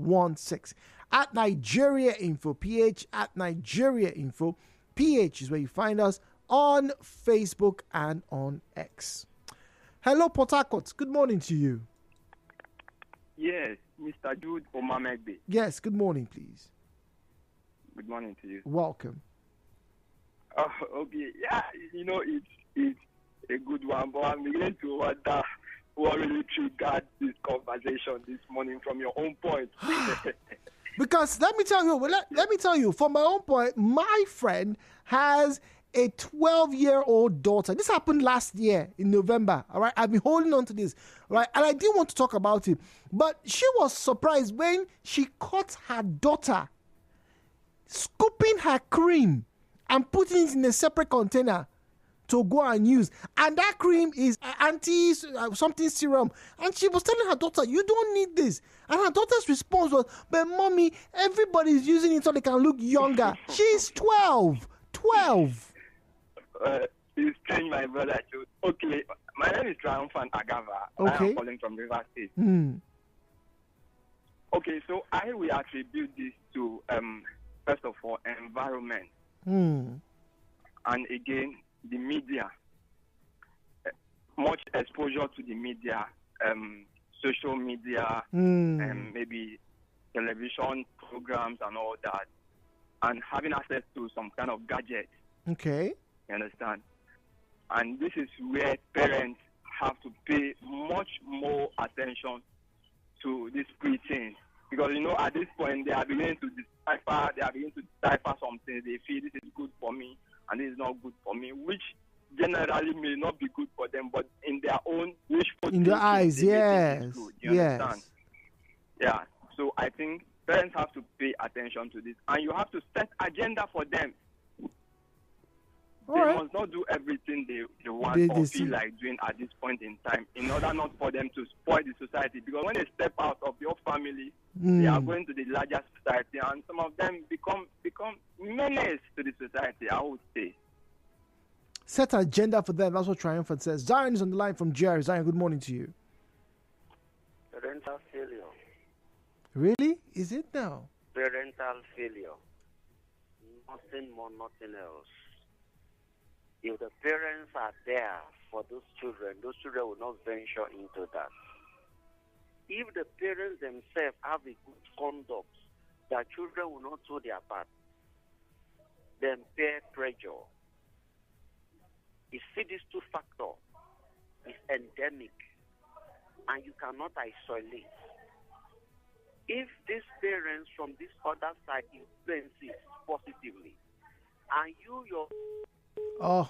6416. At Nigeriainfo PH, at Nigeriainfo PH is where you find us on Facebook and on X. Hello, Port Harcourt. Good morning to you. Yes, Mr. Jude Omamegbe. Yes, good morning, please. Good morning to you. Welcome. Okay, yeah, it's a good one, but I'm beginning to wonder what really triggered this conversation this morning from your own point. Because let me tell you, from my own point, my friend has a 12-year-old daughter. This happened last year in November. All right, I've been holding on to this. All right, and I didn't want to talk about it, but she was surprised when she caught her daughter scooping her cream and putting it in a separate container to go and use. And that cream is anti-something serum. And she was telling her daughter, you don't need this. And her daughter's response was, but mommy, everybody's using it so they can look younger. She's 12. 12. It's strange, my brother. Okay, my name is Triumphant Agava. Okay. I am calling from River State. Okay, so I will attribute this to, first of all, environment. And again, the media. Much exposure to the media, social media, maybe television programs and all that, and having access to some kind of gadget. Okay. You understand? And this is where parents have to pay much more attention to these pre-teens. Because, at this point, they are beginning to decipher something. They feel this is good for me and this is not good for me, which generally may not be good for them, but in their own wishful thinking, in their eyes, yes. You understand? Yeah. So I think parents have to pay attention to this, and you have to set agenda for them. They must not do everything they want or feel like doing at this point in time in order not for them to spoil the society. Because when they step out of your family, they are going to the larger society, and some of them become menace to the society, I would say. Set agenda for them. That's what Triumphant says. Zion is on the line from Jerry. Zion, good morning to you. Parental failure. Really? Is it now? Parental failure. Nothing more, nothing else. If the parents are there for those children will not venture into that. If the parents themselves have a good conduct, their children will not do their part. Then peer pressure. You see, these two factors is endemic, and you cannot isolate. If these parents from this other side influences positively, and your all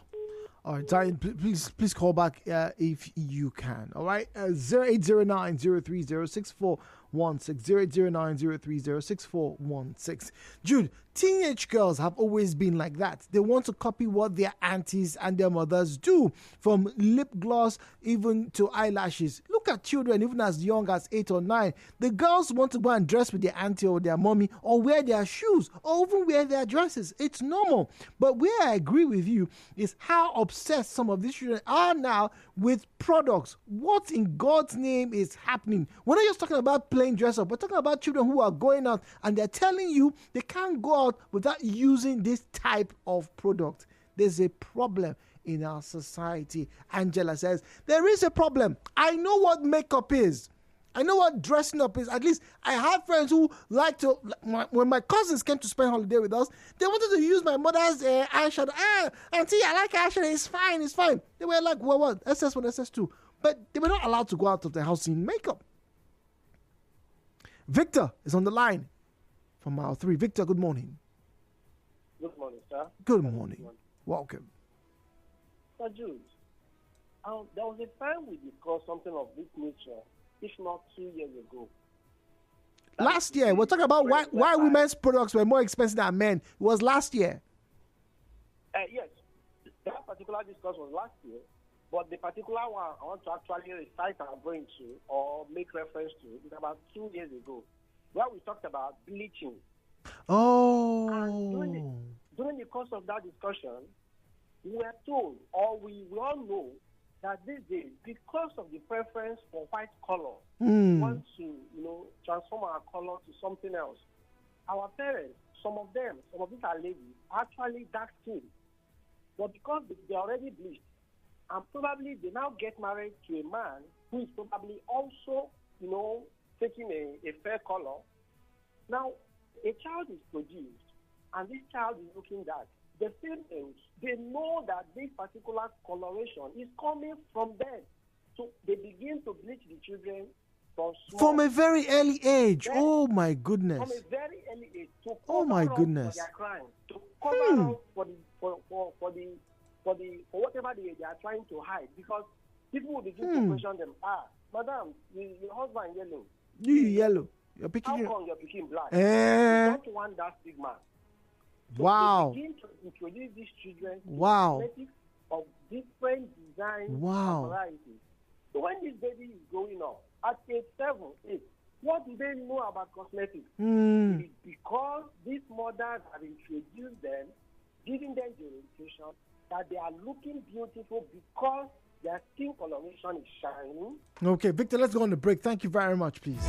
right, Zion, please call back if you can. All right, 0809-030-6416, 0809-030-6416. Jude, teenage girls have always been like that. They want to copy what their aunties and their mothers do, from lip gloss even to eyelashes. Look at children even as young as 8 or 9. The girls want to go and dress with their auntie or their mommy, or wear their shoes, or even wear their dresses. It's normal. But where I agree with you is how obsessed some of these children are now with products. What in God's name is happening? We're not just talking about plain dress up. We're talking about children who are going out and they're telling you they can't go out without using this type of product. There's a problem in our society. Angela says, there is a problem. I know what makeup is. I know what dressing up is. At least I have friends who like to, when my cousins came to spend holiday with us, they wanted to use my mother's eyeshadow. Auntie, I like eyeshadow. It's fine. They were like, well, what? SS1, SS2. But they were not allowed to go out of the house in makeup. Victor is on the line from Mile 3. Victor, good morning. Good morning, sir. Good morning. Welcome. Sir Jude, there was a time we discussed something of this nature, if not 2 years ago. Last year, we're talking about why women's products were more expensive than men. It was last year. Yes, that particular discussion was last year, but the particular one I want to actually recite and go into or make reference to is about 2 years ago, where we talked about bleaching. Oh. And during the course of that discussion, we were told, or we all know, that these days, because of the preference for white color, Hmm. we want to, transform our color to something else. Our parents, some of these are ladies, actually dark skin. But because they're already bleached, and probably they now get married to a man who is probably also, taking a fair color. Now, a child is produced, and this child is looking dark. The females, they know that this particular coloration is coming from them. So they begin to bleach the children from a very early age. Oh my from goodness. a very early age to cover Oh my up goodness. for their crime, to cover up for whatever they are trying to hide, because people will begin to question them. Madam, your husband yellow. You yellow. You're How picking. come you're picking black? Eh. You don't want that stigma. So Wow. they begin to introduce these children to Wow. cosmetics of different designs Wow. and varieties. So when this baby is growing up, at age 7, 8, what do they know about cosmetics? It is because these mothers have introduced them, giving them the orientation that they are looking beautiful because their skin coloration is shining. Okay, Victor, let's go on the break. Thank you very much, please.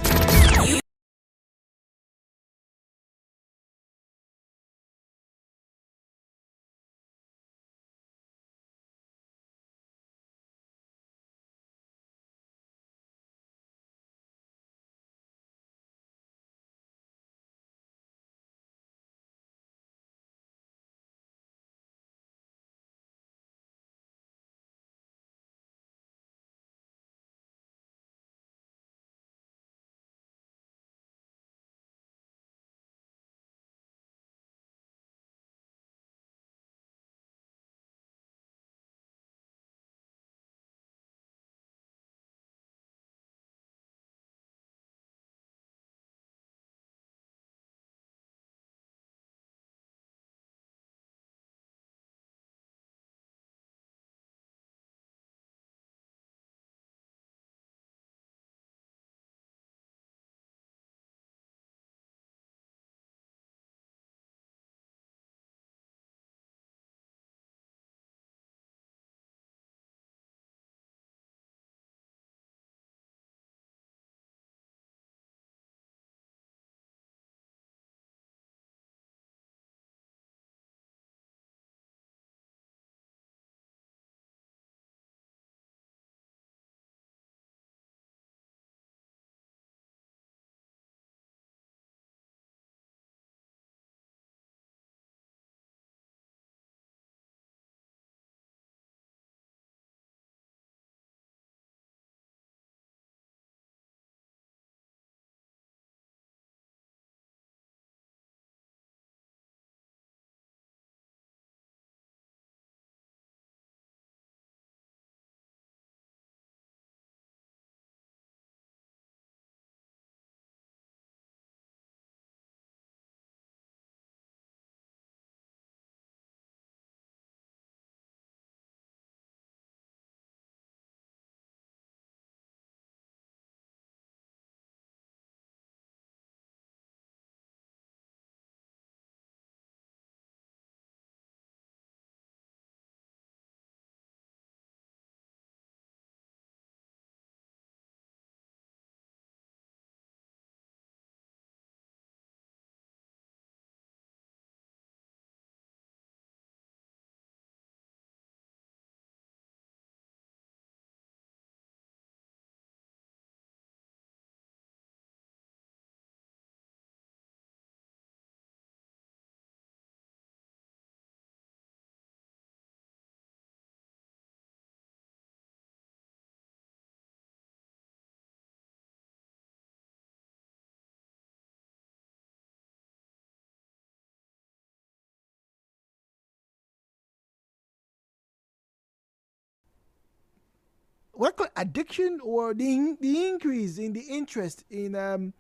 What called addiction or the increase in the interest in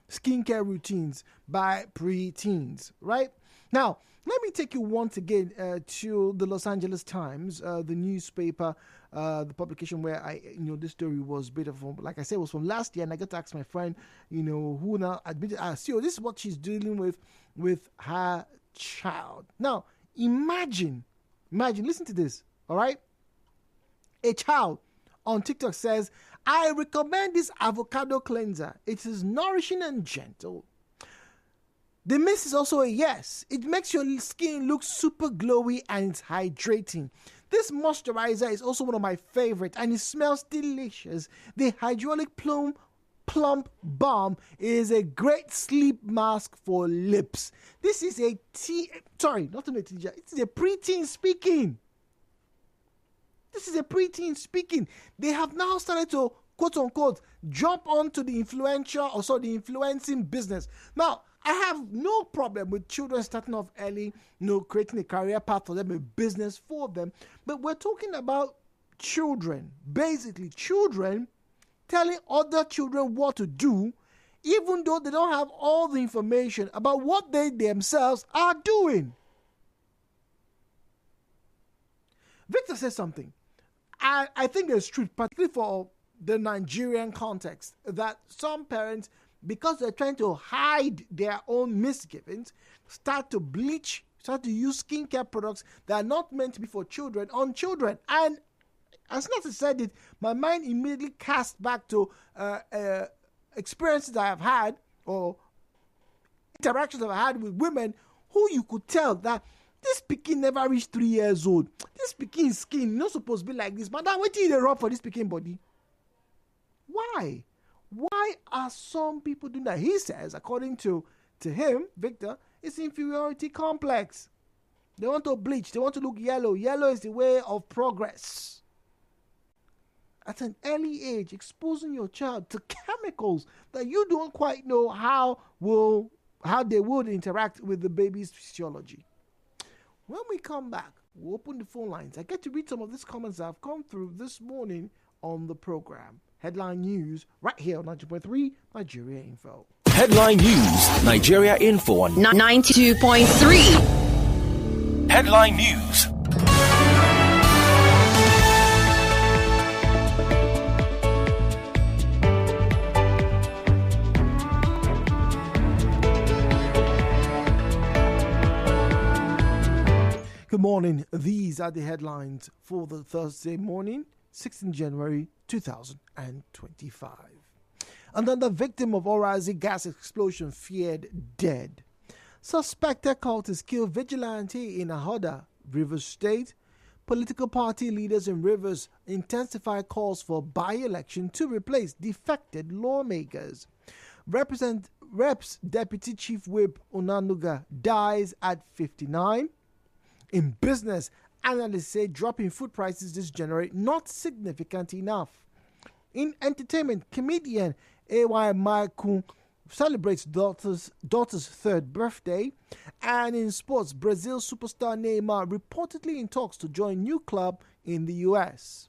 skincare routines by preteens, right? Now, let me take you once again to the Los Angeles Times, the newspaper, the publication where this story was bit of, like I said, was from last year, and I got to ask my friend, who now admitted, this is what she's dealing with her child. Now, imagine, listen to this, all right? A child on TikTok says, I recommend this avocado cleanser. It is nourishing and gentle. The mist is also a yes. It makes your skin look super glowy and it's hydrating. This moisturizer is also one of my favorites and it smells delicious. The hydraulic plump balm is a great sleep mask for lips. This is a not a teenager. It is a preteen speaking. This is a preteen speaking. They have now started to, quote unquote, jump onto the the influencing business. Now, I have no problem with children starting off early, creating a career path for them, a business for them. But we're talking about children, basically children telling other children what to do, even though they don't have all the information about what they themselves are doing. Victor says something. I think there's truth, particularly for the Nigerian context, that some parents, because they're trying to hide their own misgivings, start to bleach, start to use skincare products that are not meant to be for children on children. And as Nasa said it, my mind immediately cast back to experiences I have had or interactions I've had with women who you could tell that this pikin never reached 3 years old. This pikin skin not supposed to be like this. Madam, what did they rub for this pikin body? Why? Why are some people doing that? He says, according to him, Victor, it's inferiority complex. They want to bleach. They want to look yellow. Yellow is the way of progress. At an early age, exposing your child to chemicals that you don't quite know how they would interact with the baby's physiology. When we come back, we'll open the phone lines. I get to read some of these comments that have come through this morning on the program. Headline news right here on 90.3 Nigeriainfo. Headline news, Nigeriainfo on 92.3. Headline news. Good morning. These are the headlines for the Thursday morning, 16 January 2025. Another victim of Orazi gas explosion feared dead. Suspected cultists kill vigilante in Ahoda, Rivers State. Political party leaders in Rivers intensify calls for by-election to replace defected lawmakers. Reps Deputy Chief Whip Onanuga dies at 59. In business, analysts say dropping food prices this January not significant enough. In entertainment, comedian A.Y. Maiku celebrates daughter's third birthday. And in sports, Brazil superstar Neymar reportedly in talks to join new club in the U.S.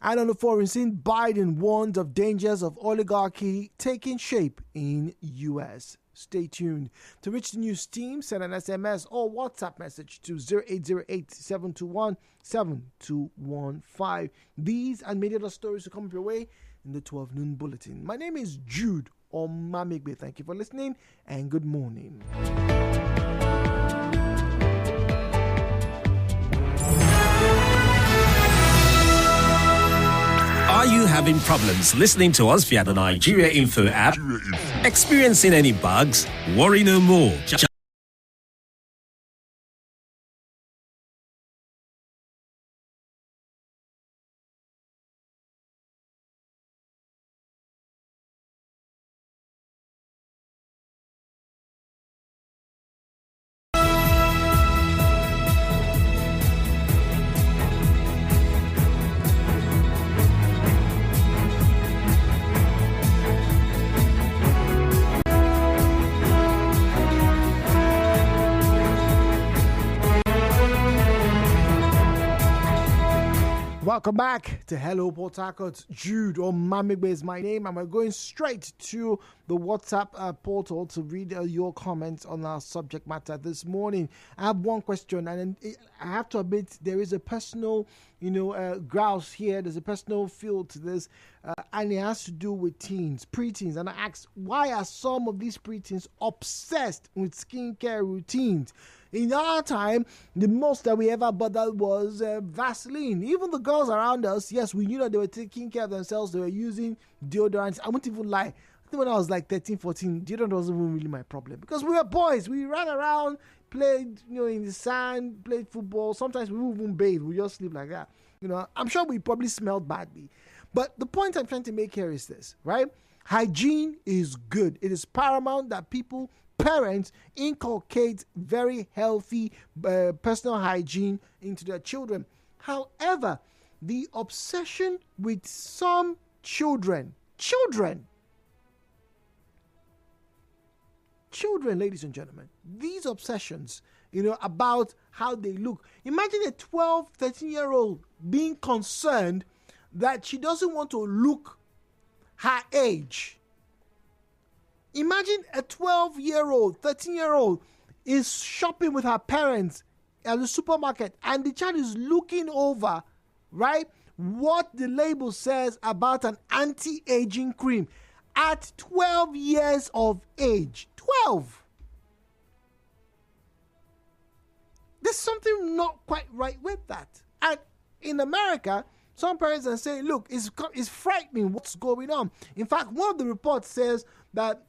And on the foreign scene, Biden warns of dangers of oligarchy taking shape in U.S. Stay tuned. To reach the news team, send an SMS or WhatsApp message to 0808-721-7215. These and many other stories will come up your way in the 12 noon bulletin. My name is Jude Omamigbe. Thank you for listening and good morning. Are you having problems listening to us via the Nigeriainfo app? Experiencing any bugs? Worry no more. Welcome back to Hello Port Harcourt. Jude Omamigbe is my name, and we're going straight to the WhatsApp portal to read your comments on our subject matter this morning. I have one question, and I have to admit there is a personal, grouse here. There's a personal feel to this, and it has to do with teens, preteens. And I asked, why are some of these preteens obsessed with skincare routines? In our time, the most that we ever bothered was Vaseline. Even the girls around us, yes, we knew that they were taking care of themselves. They were using deodorants. I won't even lie. I think when I was like 13, 14, deodorant wasn't even really my problem. Because we were boys. We ran around, played, in the sand, played football. Sometimes we wouldn't even bathe. We just sleep like that. I'm sure we probably smelled badly. But the point I'm trying to make here is this, right? Hygiene is good. It is paramount that parents inculcate very healthy personal hygiene into their children. However, the obsession with some children, ladies and gentlemen, these obsessions, about how they look. Imagine a 12, 13-year-old being concerned that she doesn't want to look her age. Imagine a 12-year-old, 13-year-old is shopping with her parents at the supermarket and the child is looking over, right, what the label says about an anti-aging cream at 12 years of age. 12! There's something not quite right with that. And in America, some parents are saying, look, it's frightening what's going on. In fact, one of the reports says that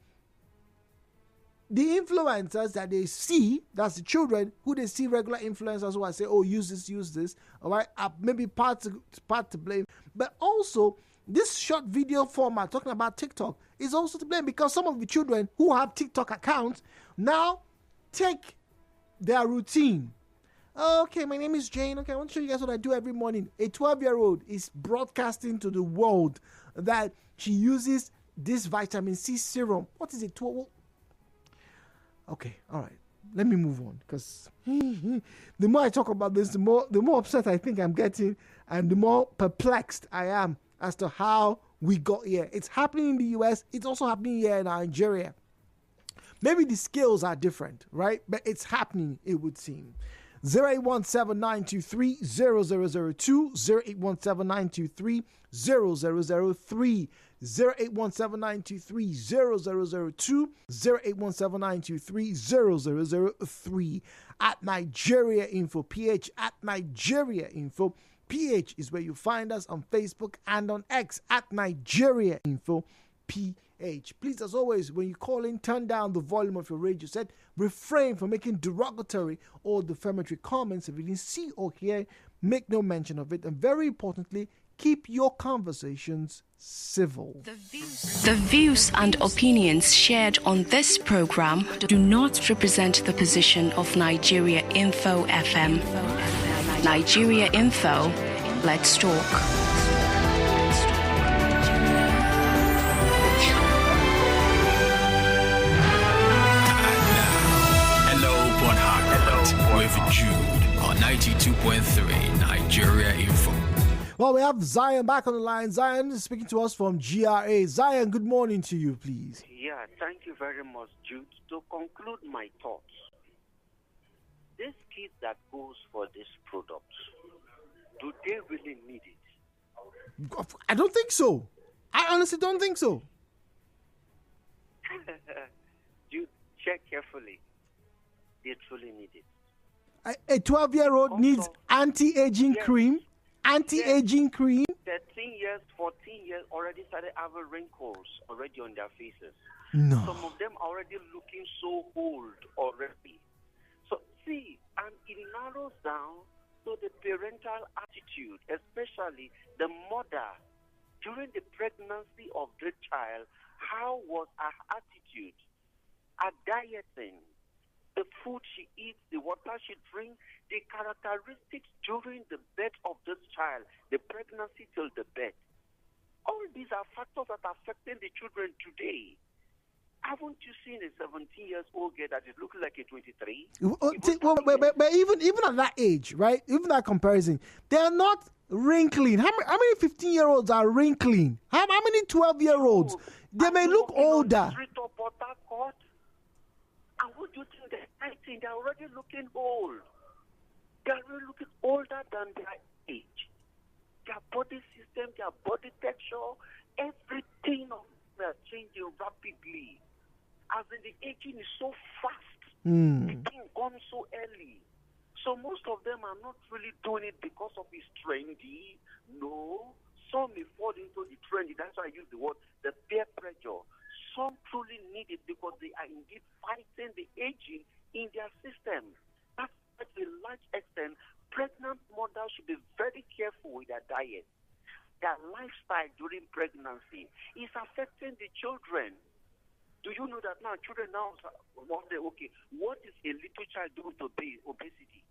the influencers that they see, that's the children, who they see regular influencers who I say, oh, use this, all right, maybe part to blame. But also, this short video format, talking about TikTok, is also to blame because some of the children who have TikTok accounts now take their routine. Okay, my name is Jane. Okay, I want to show you guys what I do every morning. A 12-year-old is broadcasting to the world that she uses this vitamin C serum. What is it? Okay, all right. Let me move on because the more I talk about this, the more upset I think I'm getting and the more perplexed I am as to how we got here. It's happening in the US. It's also happening here in Nigeria. Maybe the scales are different, right? But it's happening, it would seem. 08179230002, 08179230003, 08179230002, 08179230003. At Nigeriainfo PH, at Nigeriainfo PH is where you find us on Facebook and on X at Nigeriainfo PH. Please, as always, when you call in, turn down the volume of your radio set. Refrain from making derogatory or defamatory comments. If you didn't see or hear, make no mention of it. And very importantly, keep your conversations civil. The views and opinions shared on this program do not represent the position of Nigeriainfo FM. Nigeriainfo, let's talk. With Jude on 92.3 Nigeria Info. Well, we have Zion back on the line. Zion is speaking to us from GRA. Zion, good morning to you, please. Yeah, thank you very much, Jude. To conclude my thoughts, this kid that goes for this product, do they really need it? I don't think so. I honestly don't think so. Jude, check carefully. They truly need it. A 12-year-old needs anti-aging cream. Anti-aging cream. 13 years, 14 years already started having wrinkles already on their faces. No. Some of them already looking so old already. So see, and it narrows down to the parental attitude, especially the mother during the pregnancy of the child. How was her attitude? Her dieting, the food she eats, the water she drinks, the characteristics during the birth of this child, the pregnancy till the birth. All these are factors that are affecting the children today. Haven't you seen a 17-year-old girl that is looking like a 23? But even at that age, right? Even that comparison, they are not wrinkling. How many 15-year-olds are wrinkling? How many 12-year-olds? They may look older. And what do you think they're fighting? They're already looking old. They're already looking older than their age. Their body system, their body texture, everything of them are changing rapidly. As in the aging is so fast. The thing comes so early. So most of them are not really doing it because of it's trendy. No. Some may fall into the trendy. That's why I use the word the peer pressure. Some truly need it because they are indeed fighting the aging in their system. That's to a large extent, pregnant mothers should be very careful with their diet. Their lifestyle during pregnancy is affecting the children. Do you know that now children now wonder, okay, what is a little child doing to obesity?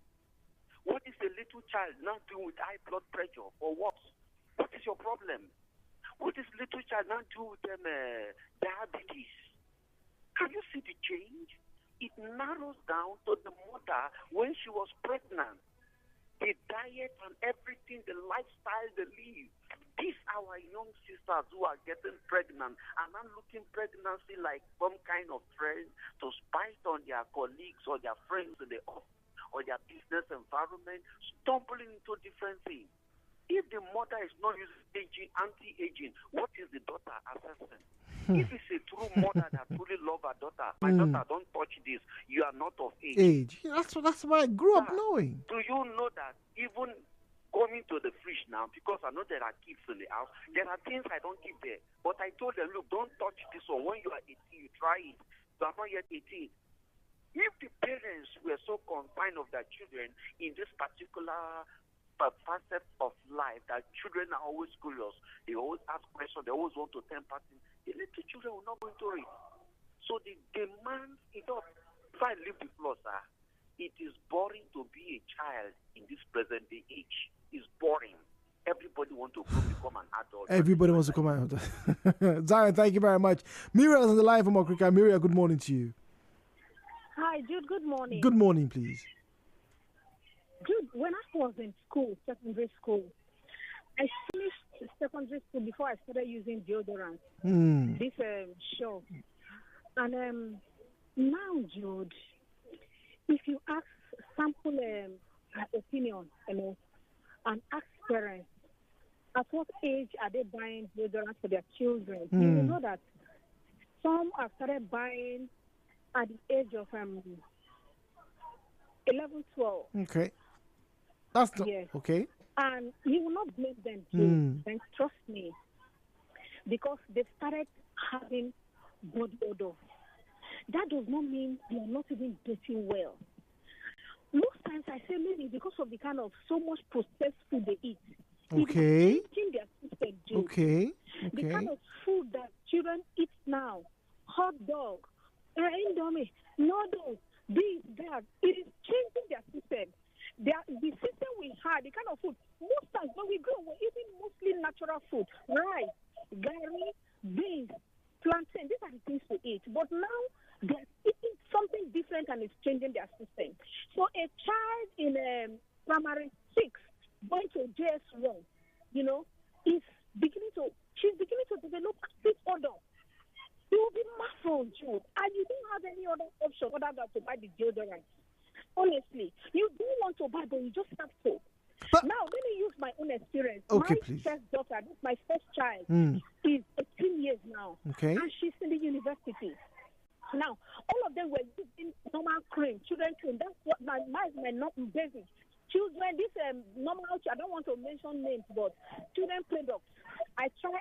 What is a little child now doing with high blood pressure or what? What is your problem? What is little child now doing with them diabetes? Can you see the change? It narrows down to the mother when she was pregnant. The diet and everything, the lifestyle they live. These are our young sisters who are getting pregnant and not looking pregnancy like some kind of trend to spite on their colleagues or their friends in the office or their business environment, stumbling into different things. If the mother is not using anti-aging, what is the daughter assessment? If it's a true mother that truly loves her daughter, my daughter, don't touch this, you are not of age. That's what I grew up knowing. Do you know that even coming to the fridge now, because I know there are kids in the house, there are things I don't keep there. But I told them, look, don't touch this one. When you are 18, you try it. You are not yet 18. If the parents were so confined of their children in this particular facet of life that children are always curious, they always ask questions, they always want to temper things, the little children will not go into it. So the demand, if I leave the floor, sir, it is boring to be a child in this present day age. It's boring. Everybody wants to become an adult. Everybody wants to come out. Zion, thank you very much. Miriam is on the line from Okrika. Miriam, good morning to you. Hi, Jude. Good morning. Good morning, please. Jude, when I was in school, secondary school, I finished secondary school before I started using deodorant. This show. And now, Jude, if you ask sample opinion, and ask parents, at what age are they buying deodorant for their children? You will know that some have started buying at the age of 11, 12. Okay. That's okay. And you will not blame them, too. And trust me, because they started having body odor. That does not mean they are not even dating well. Most times I say maybe because of the kind of so much processed food they eat. Okay. It's changing their system, Jude. Okay. The kind of food that children eat now, hot dog, indomie, noodles, this, that, it is changing their system. The system we had, the kind of food, most times when we grow, we're eating mostly natural food, rice, gari, beans, plantain. These are the things we eat. But now they're eating something different and it's changing their system. So a child in primary 6 going to JS1, she's beginning to develop acid odor. You will be muffled, Jude, and you don't have any other option other than to buy the deodorant. Honestly, you don't want to buy, but you just have to. But now, let me use my own experience. Okay, my please. first daughter, this is my first child, is 18 years now. Okay. And she's in the university. Now, all of them were using normal cream, children cream. That's what my not basic. Children, this normal, I don't want to mention names, but children products. I try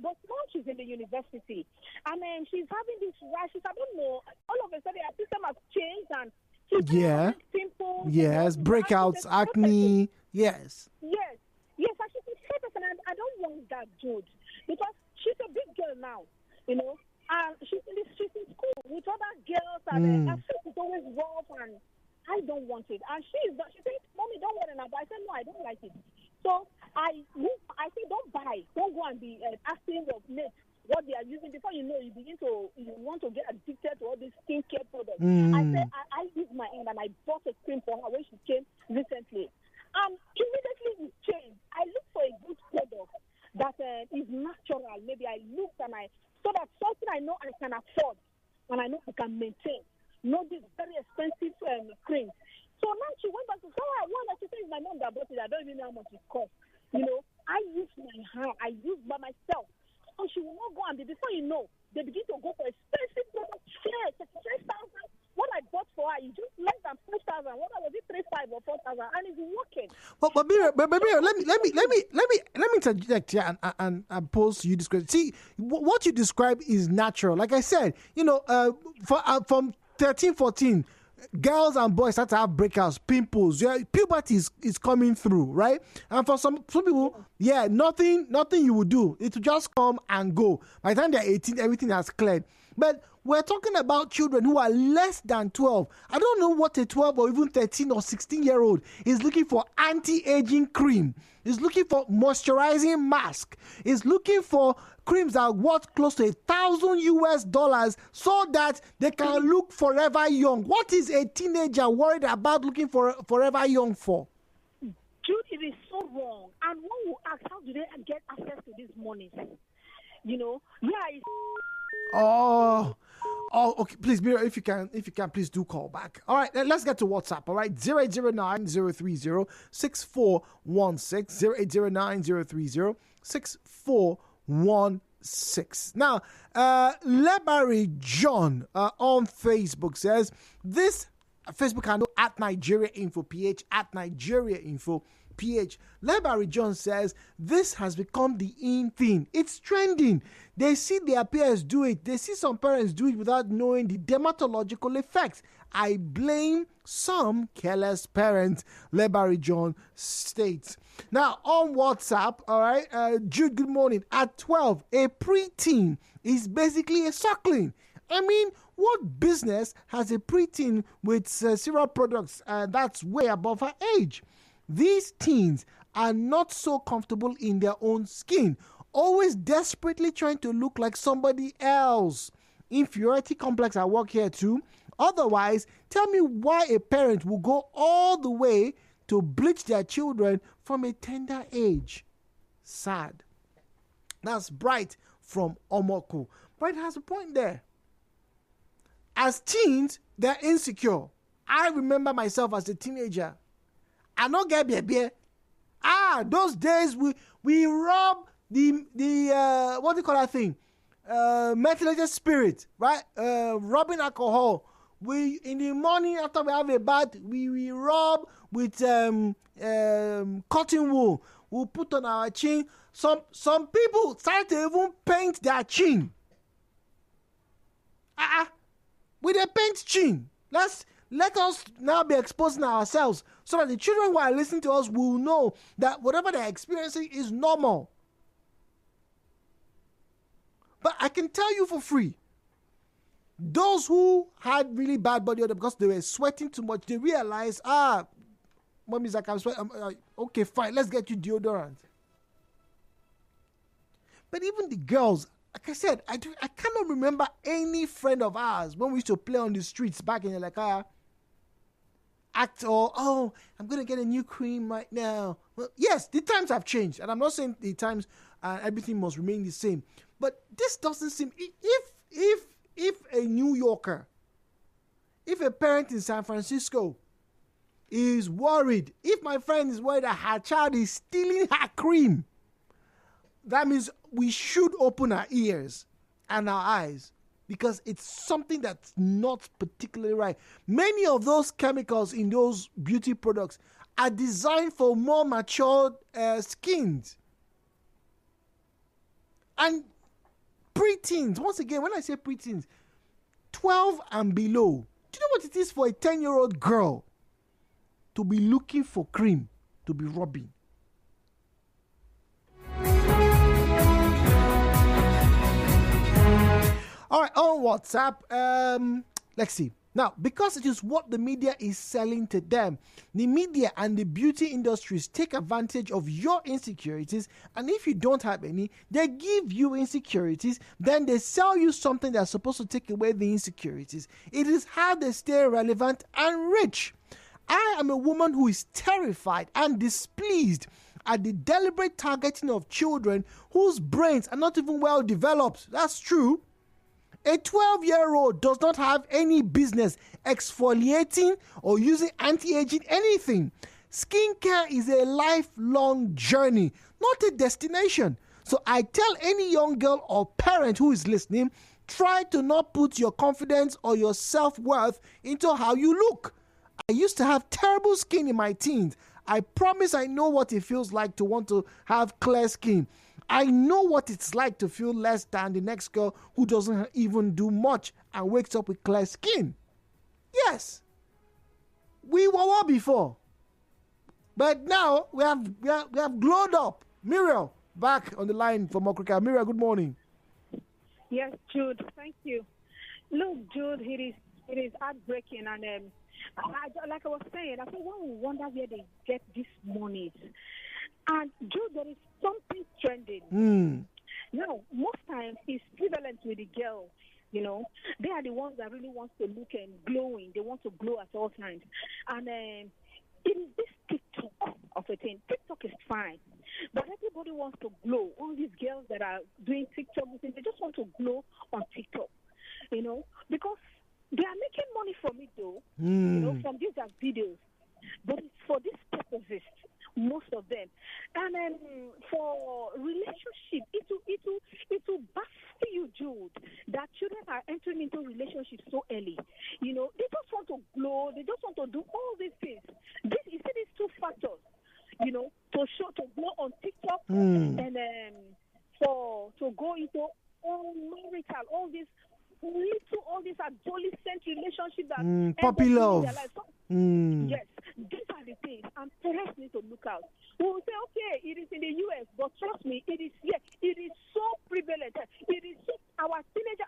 but now she's in the university. And then she's having these rashes. I don't know. All of a sudden, her system has changed and pimples. Yes, breakouts, acne. Yes. Yes. Yes, I should be serious, and I don't want that, Jude. Because she's a big girl now, and she's in school with other girls, and her face is always rough, and I don't want it. And she said, Mommy, don't wear it now. But I said, no, I don't like it. So I said, don't buy. Don't go and be asking your mates what they are using. Before you know, you want to get addicted to all these skincare products. I said, I used my hand and I bought a cream for her when she came recently. And immediately it changed. I looked for a good product that is natural. Maybe I looked so that something I know I can afford and I know I can maintain. Not this very expensive cream. So now she went back to say, I want that. She said, my mom that bought it. I don't even know how much it costs. I use my hand. I use by myself. So she will not go and before you know, they begin to go for expensive products. $35,000. What I bought children. But Miriam, let me interject here and pose to you this question. See, what you describe is natural. Like I said, from 13, 14, girls and boys start to have breakouts, pimples. Yeah, puberty is coming through, right? And for some people, yeah, nothing you will do. It will just come and go. By the time they're 18, everything has cleared. But we're talking about children who are less than 12. I don't know what a 12 or even 13 or 16-year-old is looking for. Anti-aging cream. Is looking for moisturizing mask. Is looking for creams that are worth close to $1,000 so that they can look forever young. What is a teenager worried about looking for forever young for? Jude, it is so wrong. And one will ask, how do they get access to these monies? Oh, okay. Please, Mira, if you can, please do call back. All right, let's get to WhatsApp. All right, 0809-030-6416, 0809-030-6416. Now, Lebari John on Facebook says, this Facebook handle at Nigeriainfo PH, at Nigeriainfo PH. Lebari John says, this has become the in thing. It's trending. They see their peers do it. They see some parents do it without knowing the dermatological effects. I blame some careless parents, Lebari John states. Now, on WhatsApp, all right, Jude, good morning. At 12, a preteen is basically a suckling. I mean, what business has a preteen with cereal products that's way above her age? These teens are not so comfortable in their own skin, always desperately trying to look like somebody else. Inferiority complex at work here too. Otherwise, tell me why a parent will go all the way to bleach their children from a tender age. Sad. That's Bright from Omoko. Bright has a point there. As teens, they're insecure. I remember myself as a teenager. I don't get baby. Those days we rub the what do you call that thing? Methylated spirit, right? Rubbing alcohol. We in the morning after we have a bath, we rub with cotton wool. We'll put on our chin. Some people start to even paint their chin. With a paint chin. Let us now be exposing ourselves so that the children who are listening to us will know that whatever they're experiencing is normal. But I can tell you for free, those who had really bad body odor because they were sweating too much, they realized, mommy's like, I'm sweating. Okay, fine, let's get you deodorant. But even the girls, like I said, I cannot remember any friend of ours when we used to play on the streets back in act or, I'm going to get a new cream right now. Well, yes, the times have changed. And I'm not saying the times everything must remain the same. But this doesn't seem, if a New Yorker, if a parent in San Francisco is worried, if my friend is worried that her child is stealing her cream, that means we should open our ears and our eyes because it's something that's not particularly right. Many of those chemicals in those beauty products are designed for more mature skins. And preteens, once again, when I say preteens, 12 and below, do you know what it is for a 10-year-old girl to be looking for cream, to be rubbing? All right, on WhatsApp, let's see. Now, because it is what the media is selling to them, the media and the beauty industries take advantage of your insecurities, and if you don't have any, they give you insecurities, then they sell you something that's supposed to take away the insecurities. It is how they stay relevant and rich. I am a woman who is terrified and displeased at the deliberate targeting of children whose brains are not even well developed. That's true. A 12-year-old does not have any business exfoliating or using anti-aging anything. Skincare is a lifelong journey, not a destination. So I tell any young girl or parent who is listening, try to not put your confidence or your self-worth into how you look. I used to have terrible skin in my teens. I promise I know what it feels like to want to have clear skin. I know what it's like to feel less than the next girl who doesn't even do much and wakes up with clear skin. Yes. We were all before. But now we have glowed up. Muriel, back on the line from Okrika. Muriel, good morning. Yes, Jude, thank you. Look, Jude, it is heartbreaking, and like I was saying, I said, one will wonder where they get this money. And Jude, there is something trending. Now, most times it's prevalent with the girls. You know, they are the ones that really want to look and glowing. They want to glow at all times, and it is this TikTok of a thing. TikTok is fine, but everybody wants to glow. All these girls that are doing TikTok, they just want to glow on TikTok. You know, because they are making money from it, though. You know, from these videos. But it's for these purposes, most of them. And then for relationship, it will baffle you, Jude, that children are entering into relationships so early. You know, they just want to glow. They just want to do all these things. You see these two factors, you know, to glow on TikTok and to go into all marital, all these adolescent relationships that puppy love. Yes, these are the things, and parents need to look out. We will say, okay, it is in the U.S., but trust me, it is so prevalent. Our teenage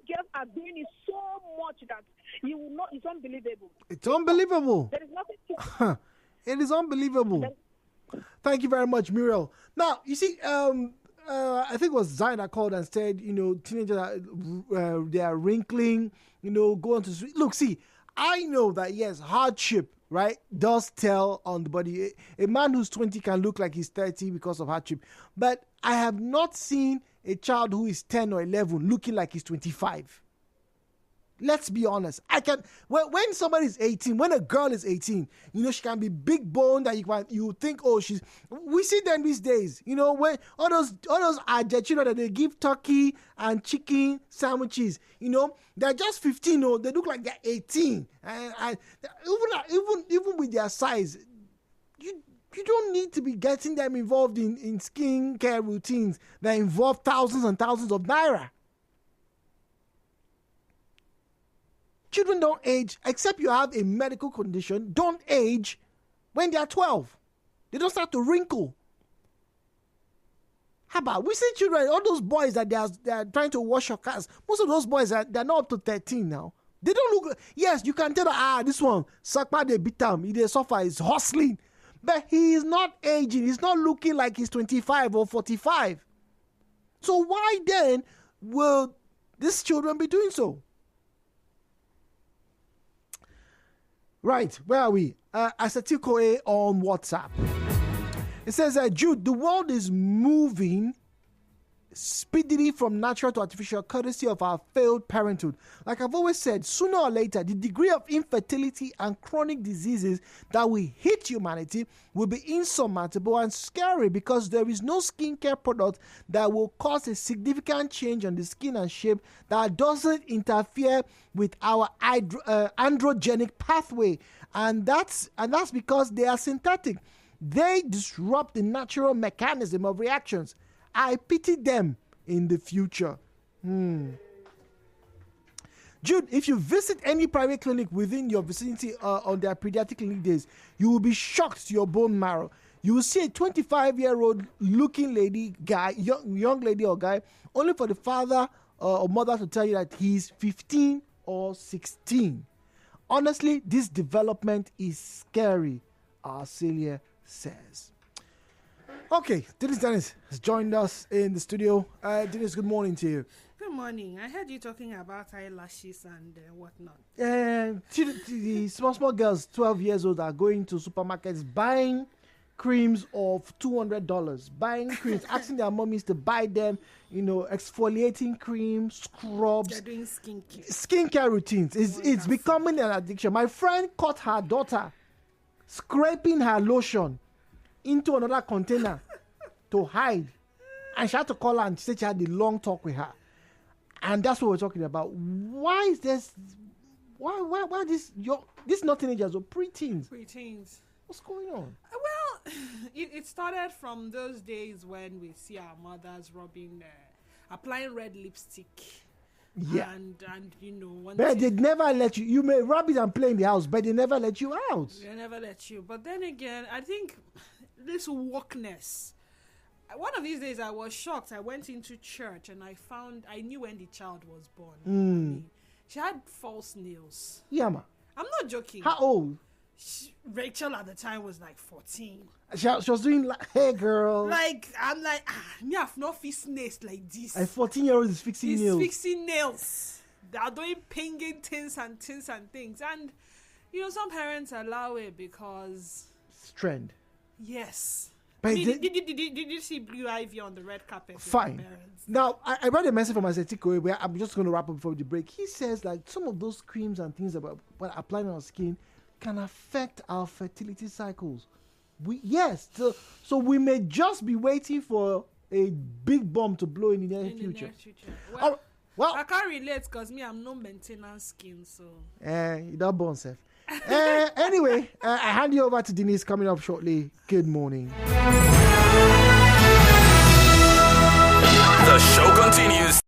girls are doing it so much that you will not. It's unbelievable. It's unbelievable. There is nothing to. It is unbelievable. Thank you very much, Muriel. Now, you see, I think it was Zion that called and said, you know, teenagers they are wrinkling, you know, going to street. Look, see, I know that yes, hardship, right, does tell on the body. A man who's 20 can look like he's 30 because of hardship, but I have not seen a child who is 10 or 11 looking like he's 25. Let's be honest. When somebody is 18, when a girl is 18, you know, she can be big boned that you think, oh, we see them these days, you know, when all those are the children that they give turkey and chicken sandwiches, you know, they're just 15, oh, they look like they're 18. And even with their size, you don't need to be getting them involved in skin care routines that involve thousands and thousands of naira. Children don't age, except you have a medical condition, don't age when they are 12. They don't start to wrinkle. How about, we see children, all those boys that they are trying to wash your cars, most of those boys, they're not up to 13 now. They don't look, yes, you can tell that, this one, Sakpa de Bitam, he suffer, is hustling. But he is not aging, he's not looking like he's 25 or 45. So why then will these children be doing so? Right, where are we? Asatikoe on WhatsApp. It says, Jude, the world is moving speedily from natural to artificial, courtesy of our failed parenthood. Like I've always said, sooner or later, the degree of infertility and chronic diseases that will hit humanity will be insurmountable and scary, because there is no skincare product that will cause a significant change on the skin and shape that doesn't interfere with our androgenic pathway, and that's because they are synthetic. They disrupt the natural mechanism of reactions. I pity them in the future. Jude, if you visit any private clinic within your vicinity on their pediatric clinic days, you will be shocked to your bone marrow. You will see a 25-year-old looking young lady or guy, only for the father or mother to tell you that he's 15 or 16. Honestly, this development is scary, Celia says. Okay, Dennis has joined us in the studio. Dennis, good morning to you. Good morning. I heard you talking about eyelashes and whatnot. The small girls, 12 years old, are going to supermarkets buying creams of $200, buying creams, asking their mummies to buy them, you know, exfoliating cream, scrubs. They're doing skincare. Skincare routines. It's becoming an addiction. My friend caught her daughter scraping her lotion into another container to hide, and she had to call her and she said she had a long talk with her, and that's what we're talking about. Why is this? Why these not teenagers or preteens? What's going on? Well, it started from those days when we see our mothers applying red lipstick. Yeah. And but they never let you. You may rub it and play in the house, but they never let you out. They never let you. But then again, I think this wokeness. One of these days, I was shocked. I went into church and I knew when the child was born. I mean, she had false nails. Yeah, ma. I'm not joking. How old? Rachel at the time was like 14. She was doing like, hey girl. I'm like, me have not fixed nails like this. A 14-year-old is fixing nails. He's fixing nails. They are doing pinging things. And, some parents allow it because... It's trend. Yes. But did you see Blue Ivy on the red carpet? Fine. Now, I read a message from Azetiko where I'm just going to wrap up before the break. He says like some of those creams and things about what applying on our skin can affect our fertility cycles. So we may just be waiting for a big bomb to blow in the near future. Well, I can't relate because I'm no maintenance skin, so. You don't burn, Seth. Anyway, I hand you over to Denise coming up shortly. Good morning. The show continues.